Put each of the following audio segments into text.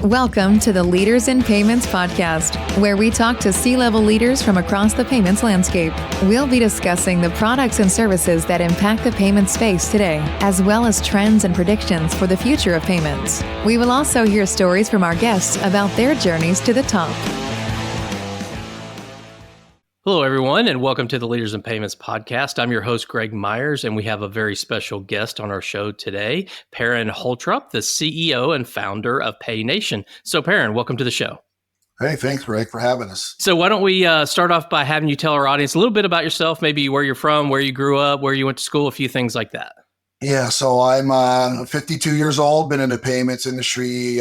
Welcome to the Leaders in Payments podcast, where we talk to C-level leaders from across the payments landscape. We'll be discussing the products and services that impact the payment space today, as well as trends and predictions for the future of payments. We will also hear stories from our guests about their journeys to the top. Hello, everyone, and welcome to the Leaders in Payments podcast. I'm your host, Greg Myers, and we have a very special guest on our show today, Perryn Holtrop, the CEO and founder of PayNation. So, Perryn, welcome to the show. Hey, thanks, Greg, for having us. So why don't we start off by having you tell our audience a little bit about yourself, maybe where you're from, where you grew up, where you went to school, a few things like that. Yeah, so I'm 52 years old, been in the payments industry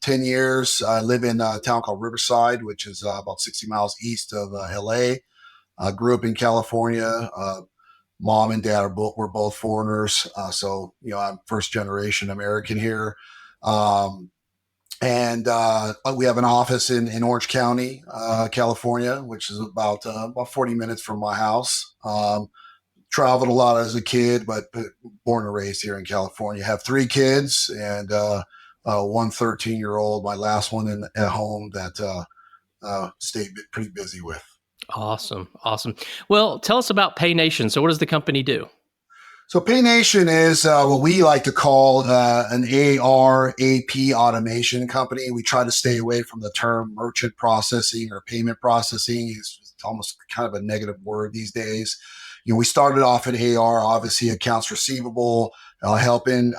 10 years. I live in a town called Riverside, which is about 60 miles east of LA. I grew up in California. Mom and dad were both foreigners. So, I'm first generation American here. And we have an office in Orange County, California, which is about 40 minutes from my house. Traveled a lot as a kid, but born and raised here in California. Have three kids and one 13-year-old, my last one at home that stayed pretty busy with. Awesome. Well, tell us about PayNation. So what does the company do? So PayNation is what we like to call an AR/AP automation company. We try to stay away from the term merchant processing or payment processing. It's almost kind of a negative word these days. We started off at AR, obviously accounts receivable, helping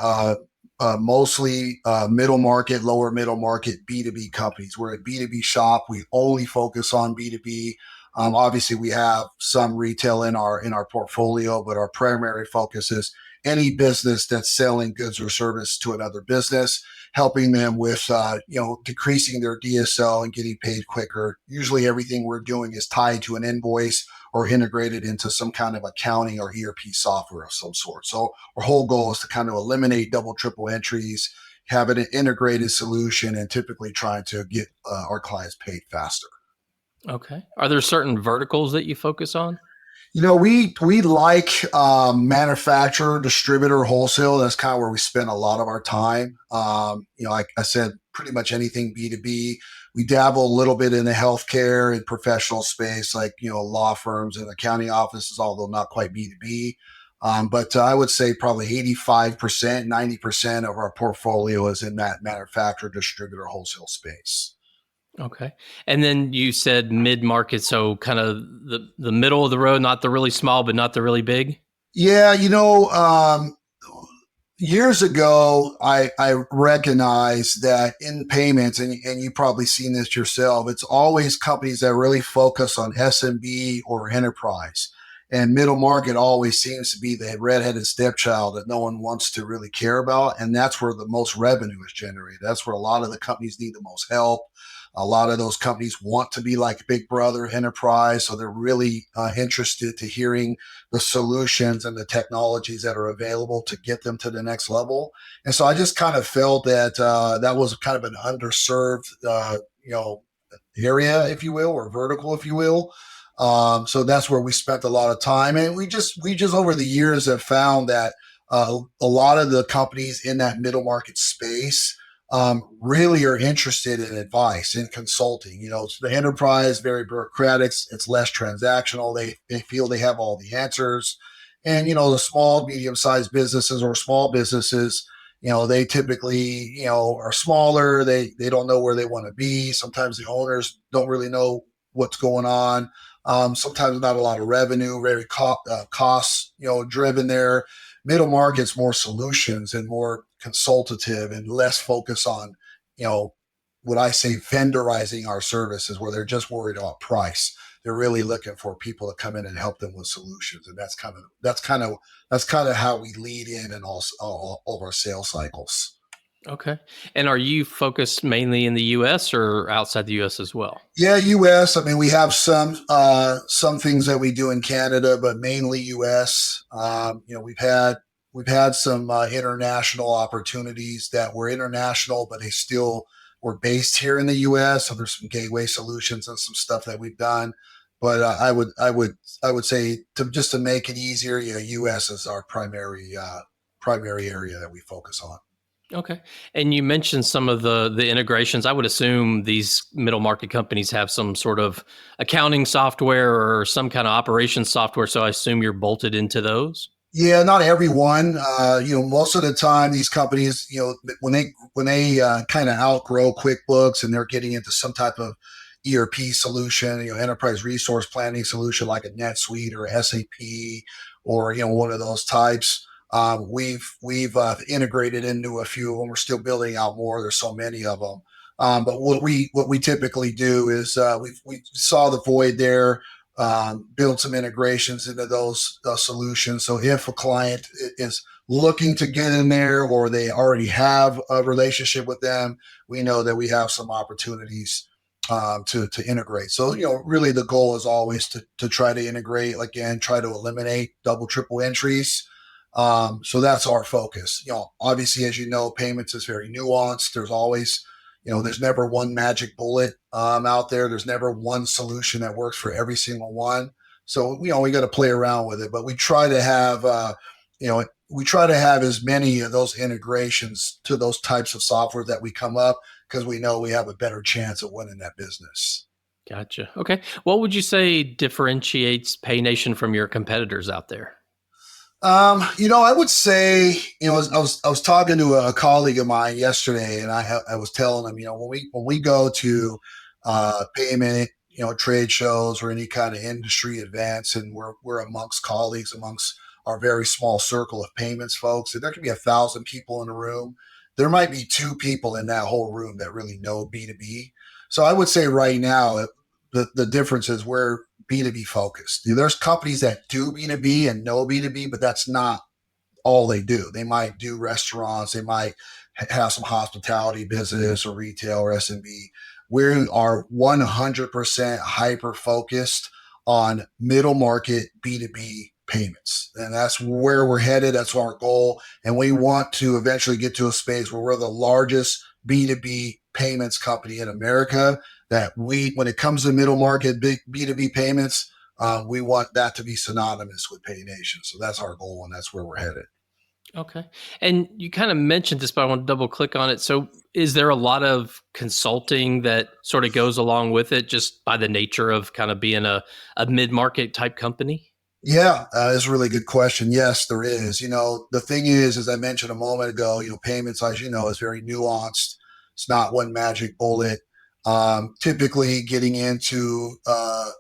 mostly middle market, lower middle market B2B companies. We're a B2B shop. We only focus on B2B. Obviously, we have some retail in our portfolio, but our primary focus is any business that's selling goods or service to another business, helping them with decreasing their DSO and getting paid quicker. Usually, everything we're doing is tied to an invoice or integrated into some kind of accounting or ERP software of some sort. So our whole goal is to kind of eliminate double, triple entries, have an integrated solution, and typically trying to get our clients paid faster. Okay. Are there certain verticals that you focus on? We like manufacturer, distributor, wholesale. That's kind of where we spend a lot of our time. Like I said, pretty much anything B2B. We dabble a little bit in the healthcare and professional space, like, law firms and accounting offices, although not quite B2B. But I would say probably 85%, 90% of our portfolio is in that manufacturer, distributor, wholesale space. Okay. And then you said mid-market, so kind of the middle of the road, not the really small, but not the really big? Yeah, years ago, I recognized that in payments, and you've probably seen this yourself, it's always companies that really focus on SMB or enterprise. And middle market always seems to be the redheaded stepchild that no one wants to really care about. And that's where the most revenue is generated. That's where a lot of the companies need the most help. A lot of those companies want to be like Big Brother Enterprise, so they're really interested to hearing the solutions and the technologies that are available to get them to the next level. And so I just kind of felt that that was kind of an underserved, area, if you will, or vertical, if you will. So that's where we spent a lot of time, and we just over the years have found that a lot of the companies in that middle market space really are interested in advice, in consulting. The enterprise, very bureaucratic. It's less transactional. They feel they have all the answers. And, the small, medium-sized businesses or small businesses, they typically, are smaller. They don't know where they want to be. Sometimes the owners don't really know what's going on. Sometimes not a lot of revenue, very cost, driven there. Middle market's more solutions and more consultative and less focus on, what I say vendorizing our services, where they're just worried about price. They're really looking for people to come in and help them with solutions. And that's kind of how we lead in all of our sales cycles. Okay. And are you focused mainly in the U.S. or outside the U.S. as well? Yeah, U.S. I mean, we have some things that we do in Canada, but mainly U.S. We've had some international opportunities that were international, but they still were based here in the U.S. So there's some gateway solutions and some stuff that we've done. But I would say to make it easier, U.S. is our primary area that we focus on. Okay. And you mentioned some of the integrations. I would assume these middle market companies have some sort of accounting software or some kind of operations software. So I assume you're bolted into those. Yeah, not everyone. Most of the time, these companies, when they kind of outgrow QuickBooks and they're getting into some type of ERP solution, enterprise resource planning solution like a NetSuite or SAP, or one of those types. We've integrated into a few of them. We're still building out more. There's so many of them. But what we typically do is we saw the void there, build some integrations into those solutions. So if a client is looking to get in there or they already have a relationship with them, we know that we have some opportunities to integrate. So, really the goal is always to try to integrate, again, try to eliminate double, triple entries. So that's our focus. Obviously, as you know, payments is very nuanced. There's always there's never one magic bullet out there. There's never one solution that works for every single one. So, we got to play around with it, but we try to have, we try to have as many of those integrations to those types of software that we come up, because we know we have a better chance of winning that business. Gotcha. Okay. What would you say differentiates PayNation from your competitors out there? I would say, I was talking to a colleague of mine yesterday, and I was telling him, when we go to payment, trade shows or any kind of industry events, and we're amongst colleagues, amongst our very small circle of payments folks, and there could be 1,000 people in a room. There might be 2 people in that whole room that really know B2B. So I would say right now, the difference is we're B2B focused. There's companies that do B2B and know B2B, but that's not all they do. They might do restaurants, they might have some hospitality business or retail or SMB. We are 100% hyper focused on middle market B2B payments. And that's where we're headed. That's our goal. And we want to eventually get to a space where we're the largest B2B payments company in America. That when it comes to middle market big B2B payments, we want that to be synonymous with PayNation. So that's our goal, and that's where we're headed. Okay. And you kind of mentioned this, but I want to double click on it. So is there a lot of consulting that sort of goes along with it just by the nature of kind of being a mid-market type company? Yeah, that's a really good question. Yes, there is. The thing is, as I mentioned a moment ago, payments, as you know, is very nuanced. It's not one magic bullet. Typically getting into a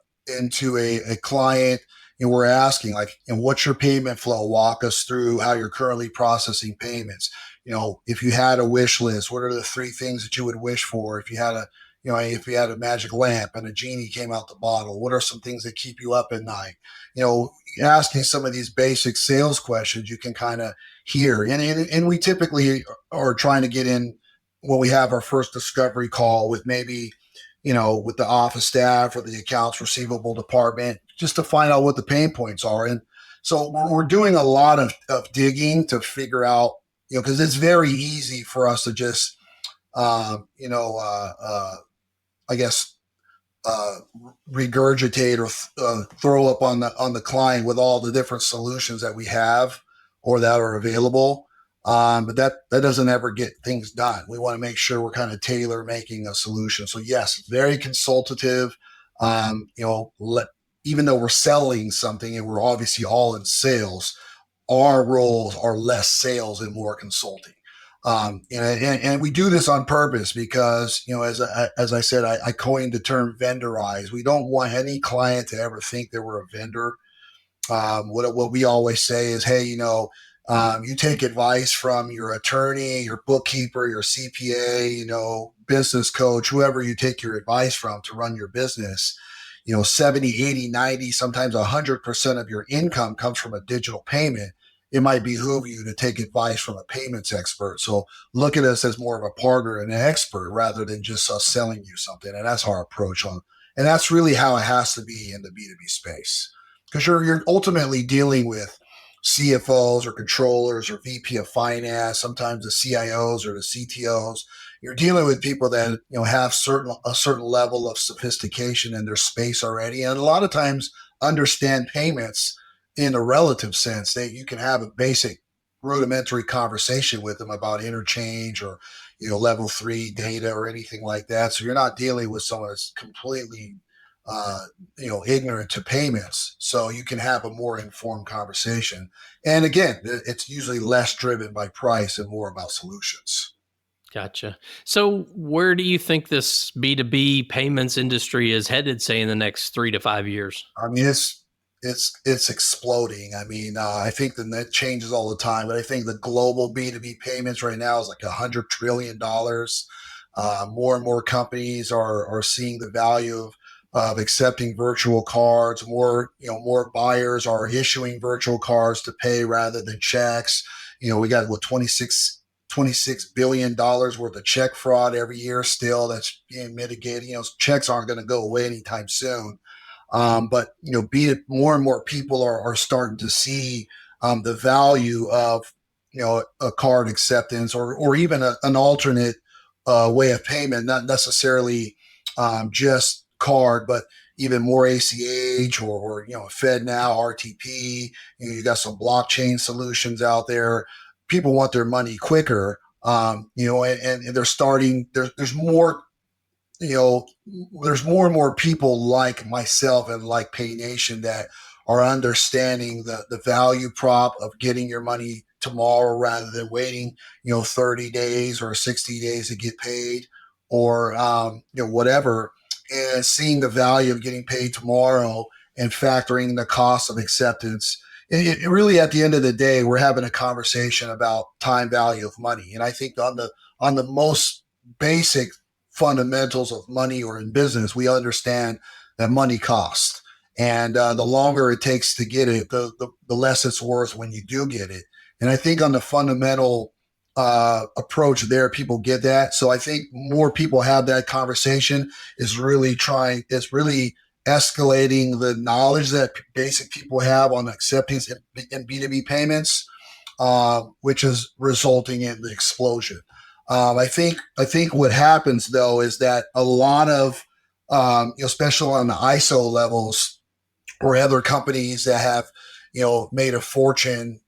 client, and we're asking like, what's your payment flow? Walk us through how you're currently processing payments. If you had a wish list, what are the 3 things that you would wish for? If you had a magic lamp and a genie came out the bottle, what are some things that keep you up at night? Asking some of these basic sales questions, you can kind of hear, and we typically are trying to get in when we have our first discovery call with maybe, with the office staff or the accounts receivable department, just to find out what the pain points are. And so we're doing a lot of digging to figure out, because it's very easy for us to just, I guess, regurgitate or throw up on the client with all the different solutions that we have or that are available. But that doesn't ever get things done. We want to make sure we're kind of tailor making a solution. So yes, very consultative. Even though we're selling something and we're obviously all in sales, our roles are less sales and more consulting. And we do this on purpose because, as I said, I coined the term vendorize. We don't want any client to ever think that we're a vendor. What we always say is, hey, you take advice from your attorney, your bookkeeper, your CPA, business coach, whoever you take your advice from to run your business. 70, 80, 90, sometimes 100% of your income comes from a digital payment. It might behoove you to take advice from a payments expert. So look at us as more of a partner and an expert rather than just us selling you something. And that's our approach and that's really how it has to be in the B2B space, because you're ultimately dealing with CFOs or controllers or VP of finance, sometimes the CIOs or the CTOs. You're dealing with people that have a certain level of sophistication in their space already, and a lot of times understand payments in a relative sense. That you can have a basic rudimentary conversation with them about interchange or, level 3 data or anything like that. So you're not dealing with someone that's completely, ignorant to payments. So you can have a more informed conversation. And again, it's usually less driven by price and more about solutions. Gotcha. So where do you think this B2B payments industry is headed, say, in the next 3 to 5 years? I mean, it's exploding. I mean, I think the net changes all the time, but I think the global B2B payments right now is like $100 trillion. More and more companies are seeing the value of accepting virtual cards. More buyers are issuing virtual cards to pay rather than checks. We got $26 billion worth of check fraud every year still that's being mitigated. Checks aren't going to go away anytime soon. But be it more and more people are starting to see the value of a card acceptance or even an alternate way of payment, not necessarily just card, but even more ACH or FedNow, RTP. You got some blockchain solutions out there. People want their money quicker, and they're starting. There's more there's more and more people like myself and like PayNation that are understanding the value prop of getting your money tomorrow rather than waiting, 30 days or 60 days to get paid or, whatever, and seeing the value of getting paid tomorrow and factoring the cost of acceptance. It really, at the end of the day, we're having a conversation about time value of money. And I think on the most basic fundamentals of money or in business, we understand that money costs. And the longer it takes to get it, the less it's worth when you do get it. And I think on the fundamental approach there, people get that. So I think more people have that conversation is really escalating the knowledge that basic people have on acceptance in B2B payments, which is resulting in the explosion. I think what happens though is that a lot of, especially on the ISO levels or other companies that have, made a fortune,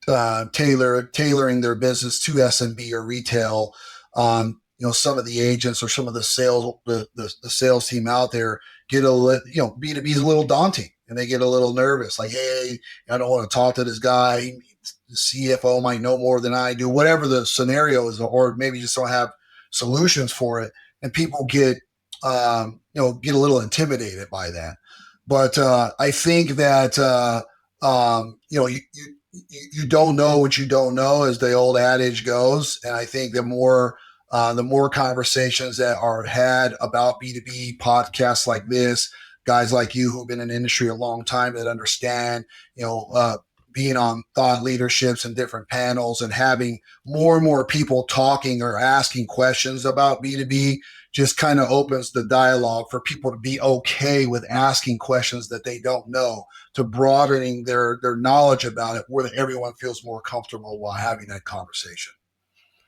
tailoring their business to SMB or retail. Some of the agents or some of the sales team out there get B2B is a little daunting and they get a little nervous. Like, hey, I don't want to talk to this guy. The CFO might know more than I do, whatever the scenario is, or maybe just don't have solutions for it. And people get a little intimidated by that. But I think that, you don't know what you don't know, as the old adage goes. And I think the more conversations that are had about B2B podcasts like this, guys like you who've been in the industry a long time that understand, being on thought leaderships and different panels and having more and more people talking or asking questions about B2B just kind of opens the dialogue for people to be okay with asking questions that they don't know, to broadening their knowledge about it, where everyone feels more comfortable while having that conversation.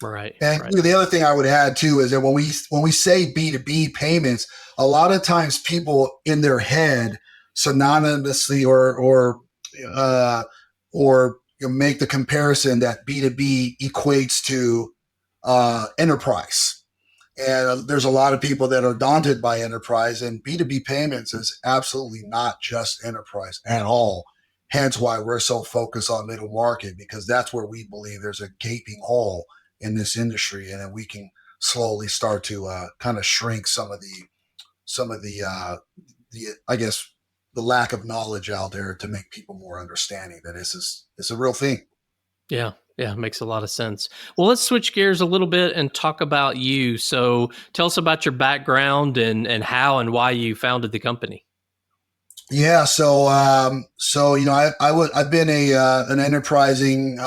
Right. And right. The other thing I would add too is that when we say B2B payments, a lot of times people in their head synonymously or make the comparison that B2B equates to enterprise. And there's a lot of people that are daunted by enterprise, and B2B payments is absolutely not just enterprise at all. Hence why we're so focused on middle market, because that's where we believe there's a gaping hole in this industry, and then we can slowly start to kind of shrink some of the I guess the lack of knowledge out there to make people more understanding that it's a real thing. Yeah. Yeah. Makes a lot of sense. Well, let's switch gears a little bit and talk about you. So tell us about your background and how and why you founded the company. Yeah. So I've been an enterprising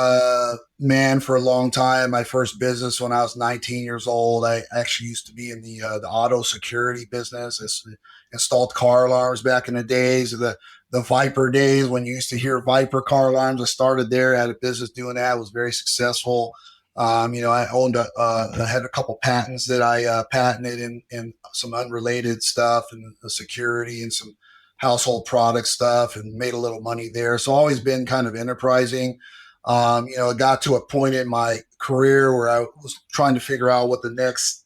man for a long time. My first business when I was 19 years old, I actually used to be in the auto security business. I installed car alarms back in the days of the Viper days when you used to hear Viper car alarms. I started there, had a business doing that. It was very successful. I owned I had a couple patents that I patented and some unrelated stuff and the security and some household product stuff, and made a little money there. So always been kind of enterprising. It got to a point in my career where I was trying to figure out what the next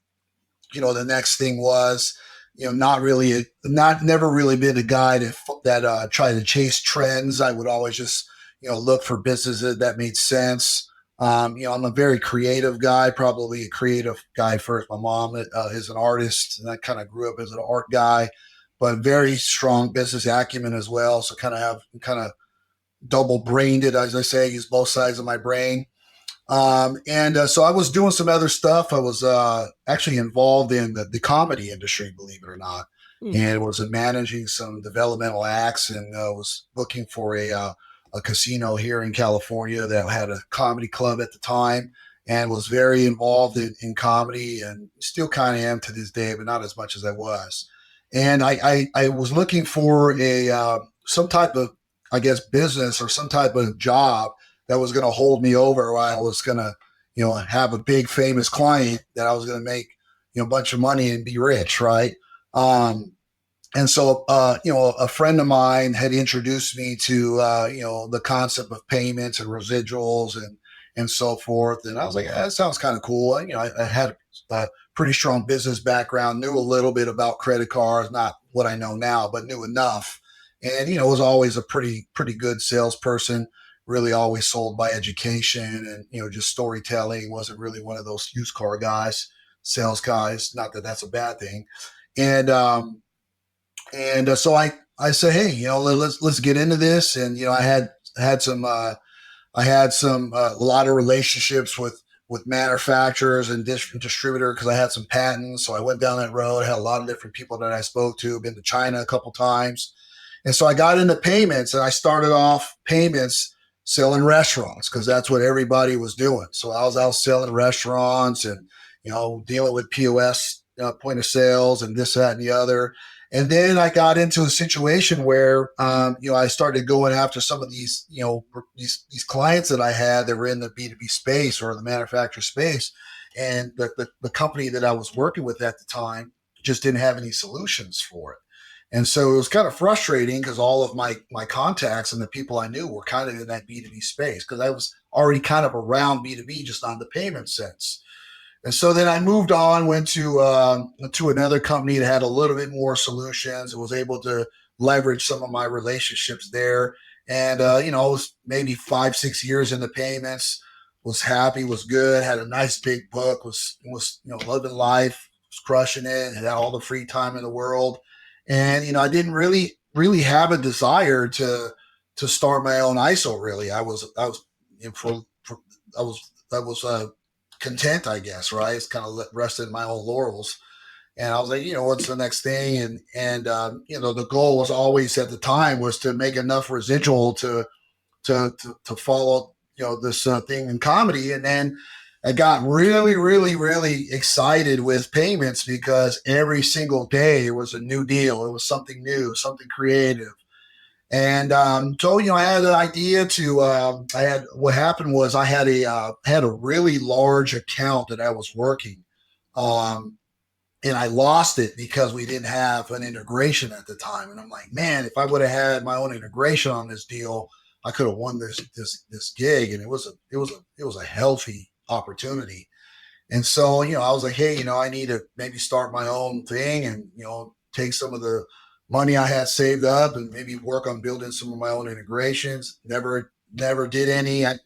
thing was. Never really been a guy that tried to chase trends. I would always just, look for businesses that made sense. I'm a very creative guy, probably a creative guy first. My mom is an artist, and I kind of grew up as an art guy, but very strong business acumen as well. So kind of double brained it, as I say, use both sides of my brain. So I was doing some other stuff. I was actually involved in the comedy industry, believe it or not, and was managing some developmental acts, and was looking for a casino here in California that had a comedy club at the time, and was very involved in comedy, and still kind of am to this day, but not as much as I was. And I was looking for some type of, I guess, business or some type of job that was going to hold me over while I was going to, have a big famous client that I was going to make, a bunch of money and be rich. Right. And so, a friend of mine had introduced me to, the concept of payments and residuals and so forth. And I was like, that sounds kind of cool. I had a pretty strong business background, knew a little bit about credit cards, not what I know now, but knew enough. And, was always a pretty good salesperson, really always sold by education and, just storytelling. Wasn't really one of those used car guys, sales guys. Not that that's a bad thing. And so I say, hey, let's get into this. And, I had some, a lot of relationships with manufacturers and distributor because I had some patents. So I went down that road. I had a lot of different people that I spoke to. Been to China a couple times. And so I got into payments, and I started off payments selling restaurants because that's what everybody was doing. So I was out selling restaurants and, dealing with POS, point of sales and this, that, and the other. And then I got into a situation where, I started going after some of these, these clients that I had that were in the B2B space or the manufacturer space. And the company that I was working with at the time just didn't have any solutions for it. And so it was kind of frustrating because all of my contacts and the people I knew were kind of in that B2B space because I was already kind of around B2B, just on the payment sense. And so then I moved on, went to another company that had a little bit more solutions and was able to leverage some of my relationships there. And, I was maybe 5-6 years in the payments, was happy, was good, had a nice big book, was living life, was crushing it, had all the free time in the world. And, I didn't really have a desire to start my own ISO. Really, I was content, I guess. Right, it's kind of rested in my own laurels. And I was like, what's the next thing? And the goal was always at the time was to make enough residual to follow this thing in comedy. And then I got really, really, really excited with payments because every single day it was a new deal. It was something new, something creative. And so, I had an idea what happened was I had a really large account that I was working. And I lost it because we didn't have an integration at the time. And I'm like, man, if I would have had my own integration on this deal, I could have won this gig. And it was a healthy opportunity. And so, I was like, hey, I need to maybe start my own thing and, take some of the money I had saved up and maybe work on building some of my own integrations. Never did any. I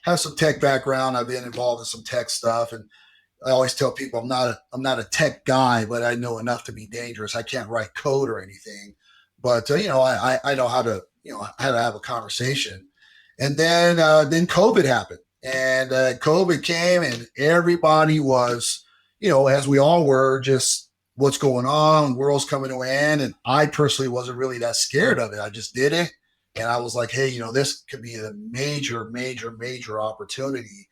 have some tech background. I've been involved in some tech stuff, and I always tell people I'm not a tech guy, but I know enough to be dangerous. I can't write code or anything, but I know how to have a conversation. And then COVID happened, and COVID came, and everybody was, as we all were, just what's going on, the world's coming to an end. And I personally wasn't really that scared of it. I just did it. And I was like, hey, this could be a major, major, major opportunity.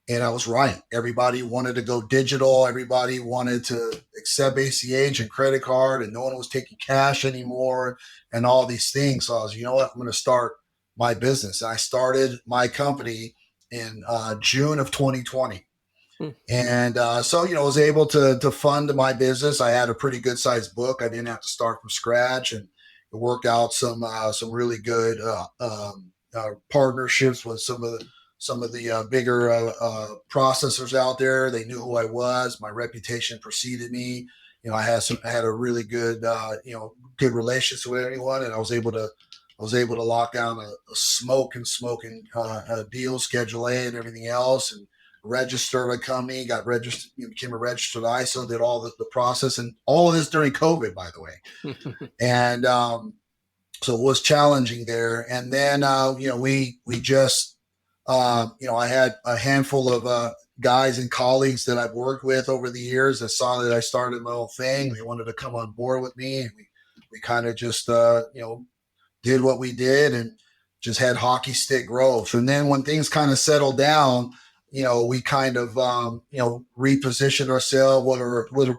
And I was right. Everybody wanted to go digital. Everybody wanted to accept ACH and credit card, and no one was taking cash anymore and all these things. So I was, what, I'm going to start my business. And I started my company in June of 2020. And so, I was able to fund my business. I had a pretty good sized book. I didn't have to start from scratch, and it worked out some really good partnerships with some of the bigger processors out there. They knew who I was. My reputation preceded me. I had a really good good relationship with anyone, and I was able to lock down a smoking deal, Schedule A, and everything else, and registered a company, got registered, became a registered ISO, did all the process, and all of this during COVID, by the way. And so it was challenging there. And then we just I had a handful of guys and colleagues that I've worked with over the years that saw that I started my own thing. They wanted to come on board with me, and we kind of just did what we did and just had hockey stick growth. And then when things kind of settled down, we kind of repositioned ourselves.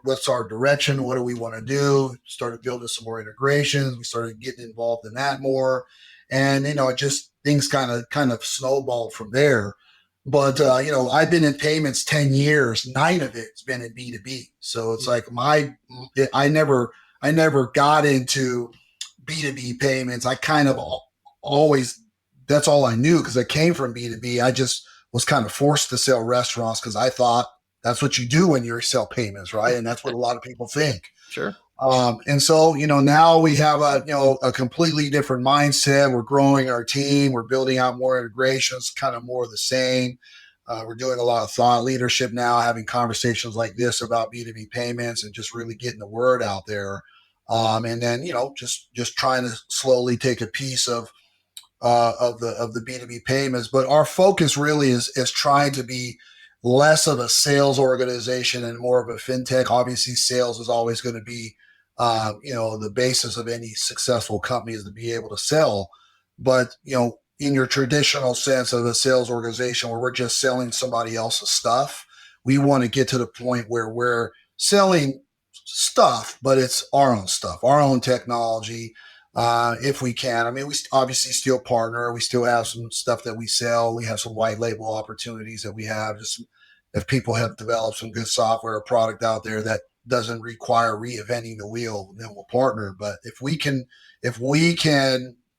What's our direction? What do we want to do? Started building some more integrations. We started getting involved in that more, and it just things kind of snowballed from there. But I've been in payments 10 years. 9 of it's been in B2B. So it's like I never got into B2B payments. I kind of always, that's all I knew because I came from B2B. I just was kind of forced to sell restaurants because I thought that's what you do when you sell payments, right? And that's what a lot of people think. Sure. And so, now we have a completely different mindset. We're growing our team. We're building out more integrations, kind of more of the same. We're doing a lot of thought leadership now, having conversations like this about B2B payments and just really getting the word out there. And then, just trying to slowly take a piece of the B2B payments. But our focus really is trying to be less of a sales organization and more of a fintech. Obviously, sales is always going to be, the basis of any successful company is to be able to sell. But, in your traditional sense of a sales organization where we're just selling somebody else's stuff, we want to get to the point where we're selling stuff, but it's our own stuff, our own technology, if we can. I mean, we obviously still partner. We still have some stuff that we sell. We have some white label opportunities that we have. Just if people have developed some good software or product out there that doesn't require reinventing the wheel, then we'll partner. But if we can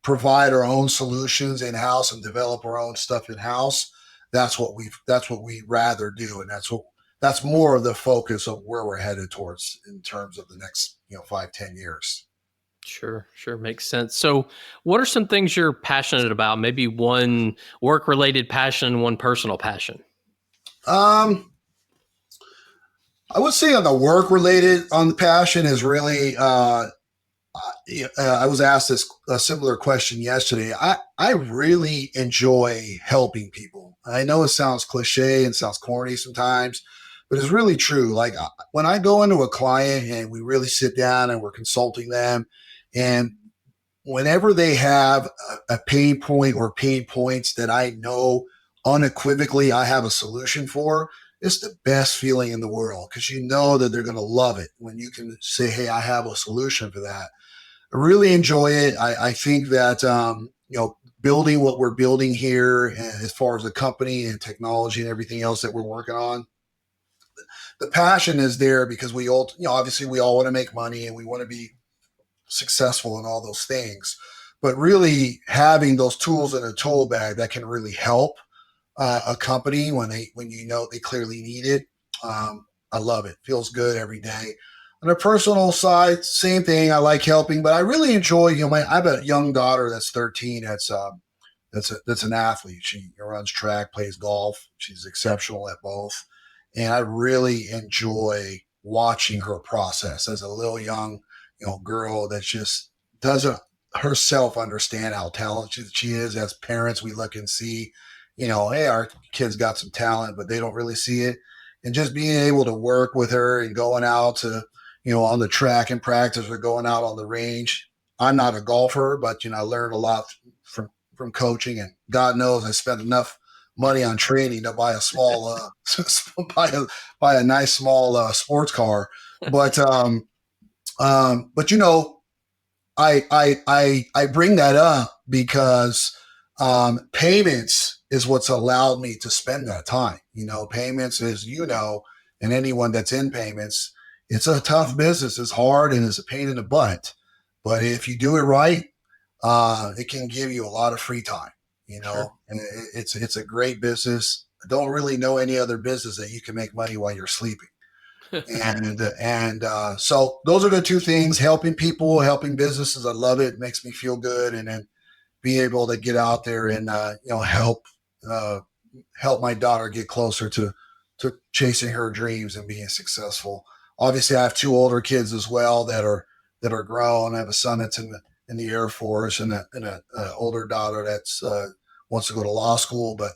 provide our own solutions in house and develop our own stuff in house, that's what we rather do, and that's more of the focus of where we're headed towards in terms of the next 5-10 years. Sure. Makes sense. So what are some things you're passionate about? Maybe one work-related passion, one personal passion? I would say on the passion is really, I was asked a similar question yesterday. I really enjoy helping people. I know it sounds cliche and sounds corny sometimes, but it's really true. Like when I go into a client and we really sit down and we're consulting them, and whenever they have a pain point or pain points that I know unequivocally I have a solution for, it's the best feeling in the world because you know that they're going to love it when you can say, hey, I have a solution for that. I really enjoy it. I think that, building what we're building here as far as the company and technology and everything else that we're working on, the passion is there because obviously we all want to make money and we want to be successful in all those things, but really having those tools in a tool bag that can really help a company when they clearly need it. I love it. Feels good every day. On a personal side, same thing. I like helping, but I really enjoy, I have a young daughter that's 13. That's an athlete. She runs track, plays golf. She's exceptional at both. And I really enjoy watching her process as a little young, girl that just doesn't herself understand how talented she is. As parents, we look and see, hey, our kid's got some talent, but they don't really see it. And just being able to work with her and going out to, on the track and practice or going out on the range. I'm not a golfer, but, I learned a lot from coaching, and God knows I spent enough money on training to buy a small, buy a nice small sports car. But I bring that up because payments is what's allowed me to spend that time. Payments is, and anyone that's in payments, it's a tough business. It's hard and it's a pain in the butt. But if you do it right, it can give you a lot of free time. Sure. and it's a great business. I don't really know any other business that you can make money while you're sleeping. And so those are the two things: helping people, helping businesses. I love it. It makes me feel good, and then be able to get out there and uh, help my daughter get closer to chasing her dreams and being successful. Obviously, I have two older kids as well that are grown. I have a son that's in the Air Force, and a older daughter that's wants to go to law school. But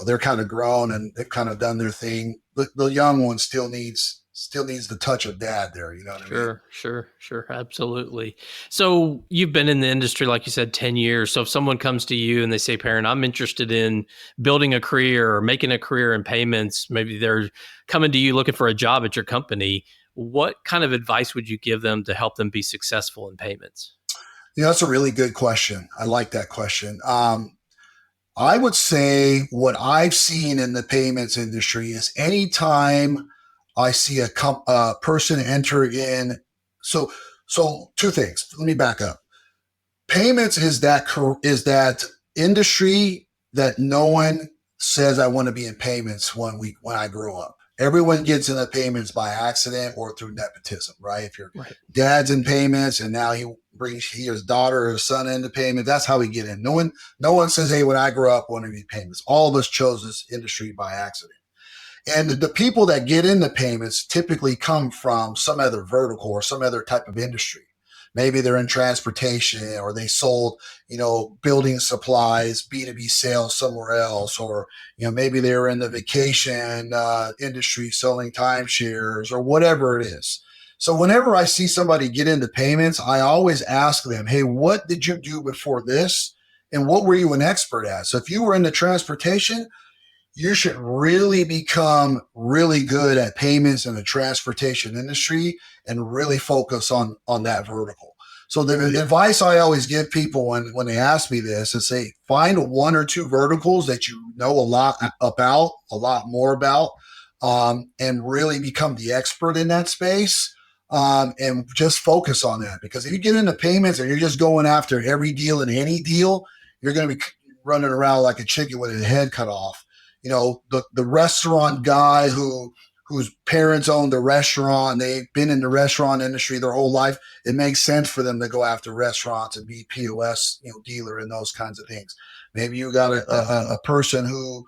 they're kind of grown and they've kind of done their thing. The young one still needs the touch of dad there. You know what I mean? Sure. Absolutely. So you've been in the industry, like you said, 10 years. So if someone comes to you and they say, Perrin, I'm interested in building a career or making a career in payments, maybe they're coming to you looking for a job at your company. What kind of advice would you give them to help them be successful in payments? That's a really good question. I like that question. I would say what I've seen in the payments industry is anytime I see a person enter in. So two things. Let me back up. Payments is that industry that no one says I want to be in payments when I grew up. Everyone gets into payments by accident or through nepotism, right? If your Right. dad's in payments and now he brings his daughter or his son into payments, that's how we get in. No one says, hey, when I grew up, I want to be payments. All of us chose this industry by accident. And the people that get into payments typically come from some other vertical or some other type of industry. Maybe they're in transportation or they sold, building supplies, B2B sales somewhere else, or, maybe they were in the vacation industry selling timeshares or whatever it is. So whenever I see somebody get into payments, I always ask them, hey, what did you do before this? And what were you an expert at? So if you were into transportation, you should really become really good at payments in the transportation industry and really focus on that vertical. So the advice I always give people when they ask me this is say, find one or two verticals that you know a lot more about, and really become the expert in that space. And just focus on that, because if you get into payments and you're just going after every deal and any deal, you're going to be running around like a chicken with his head cut off. The restaurant guy whose parents owned the restaurant, they've been in the restaurant industry their whole life. It makes sense for them to go after restaurants and be POS, dealer and those kinds of things. Maybe you got a person who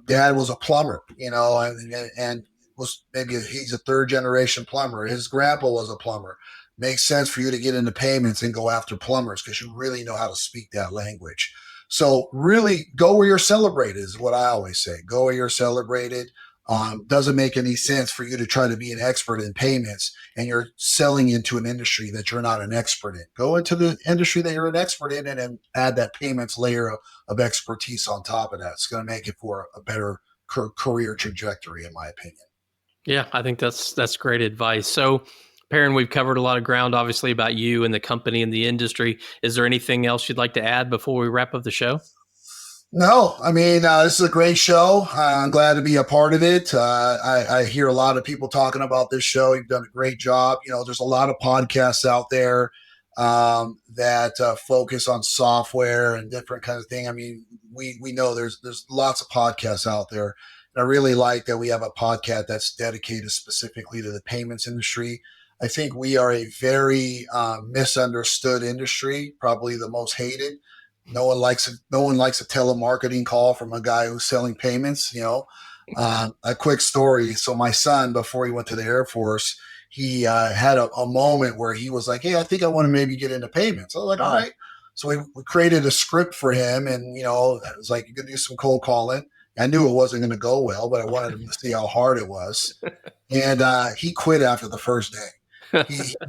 dad was a plumber, and was he's a third generation plumber. His grandpa was a plumber. Makes sense for you to get into payments and go after plumbers because you really know how to speak that language. So really go where you're celebrated is what I always say. Go where you're celebrated. Doesn't make any sense for you to try to be an expert in payments and you're selling into an industry that you're not an expert in. Go into the industry that you're an expert in and then add that payments layer of expertise on top of that. It's going to make it for a better career trajectory, in my opinion. Yeah, I think that's great advice. So, Perrin, we've covered a lot of ground, obviously, about you and the company and the industry. Is there anything else you'd like to add before we wrap up the show? No, I mean, this is a great show. I'm glad to be a part of it. I hear a lot of people talking about this show. You've done a great job. There's a lot of podcasts out there that focus on software and different kinds of things. I mean, we know there's lots of podcasts out there. And I really like that we have a podcast that's dedicated specifically to the payments industry. I think we are a very misunderstood industry, probably the most hated. No one likes a telemarketing call from a guy who's selling payments. A quick story. So my son, before he went to the Air Force, he had a moment where he was like, hey, I think I want to maybe get into payments. I was like, all right. So we created a script for him, and it was like, you could do some cold calling. I knew it wasn't going to go well, but I wanted him to see how hard it was. And he quit after the first day.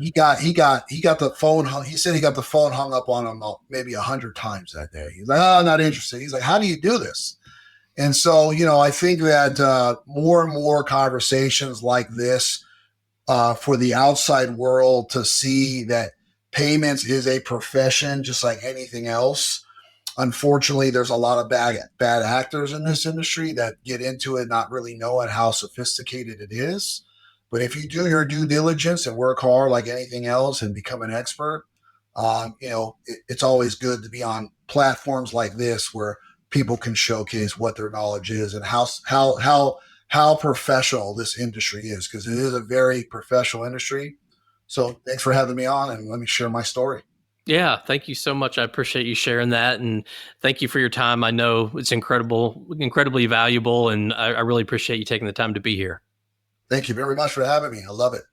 He got the phone hung. He said he got the phone hung up on him maybe 100 times that day. He's like, oh, not interested. He's like, how do you do this? And so, I think that more and more conversations like this for the outside world to see that payments is a profession just like anything else. Unfortunately, there's a lot of bad actors in this industry that get into it not really knowing how sophisticated it is. But if you do your due diligence and work hard like anything else and become an expert, it's always good to be on platforms like this where people can showcase what their knowledge is and how professional this industry is, because it is a very professional industry. So thanks for having me on, and let me share my story. Yeah, thank you so much. I appreciate you sharing that, and thank you for your time. I know it's incredibly valuable, and I really appreciate you taking the time to be here. Thank you very much for having me. I love it.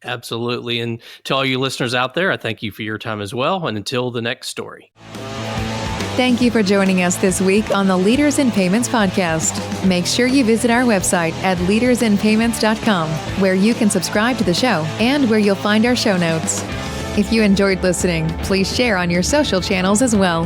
Absolutely. And to all you listeners out there, I thank you for your time as well. And until the next story. Thank you for joining us this week on the Leaders in Payments podcast. Make sure you visit our website at leadersinpayments.com, where you can subscribe to the show and where you'll find our show notes. If you enjoyed listening, please share on your social channels as well.